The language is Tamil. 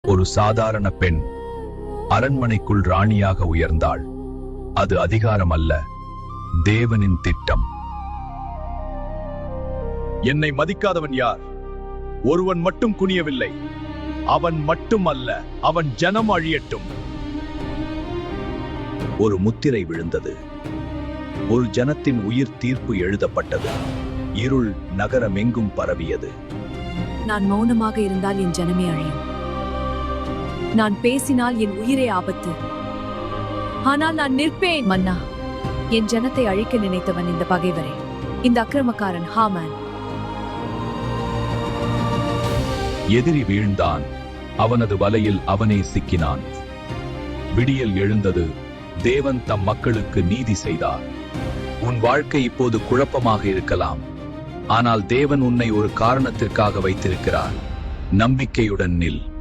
ஒரு சாதாரண பெண் அரண்மனைக்குள் ராணியாக உயர்ந்தாள். அது அதிகாரம் அல்ல, தேவனின் திட்டம். என்னை மதிக்காதவன் யார்? ஒருவன் மட்டும் குனியவில்லை. அவன் மட்டும் அல்ல, அவன் ஜனம் அழியட்டும். ஒரு முத்திரை விழுந்தது. ஒரு ஜனத்தின் உயிர் தீர்ப்பு எழுதப்பட்டது. இருள் நகரமெங்கும் பரவியது. நான் மௌனமாக இருந்தால் என் ஜனமே அழியும். நான் பேசினால் என் உயிரே ஆபத்து. ஆனால் நான் நிற்பேன். மன்னா, என் ஜனத்தை அழிக்க நினைத்தவன் இந்த பகைவரே, இந்த அக்கிரமக்காரன் ஹாமான். எதிரி வீழ்ந்தான். அவனது வலையில் அவனே சிக்கினான். விடியல் எழுந்தது. தேவன் தம் மக்களுக்கு நீதி செய்தார். உன் வாழ்க்கை இப்போது குழப்பமாக இருக்கலாம். ஆனால் தேவன் உன்னை ஒரு காரணத்திற்காக வைத்திருக்கிறார். நம்பிக்கையுடன் நில்.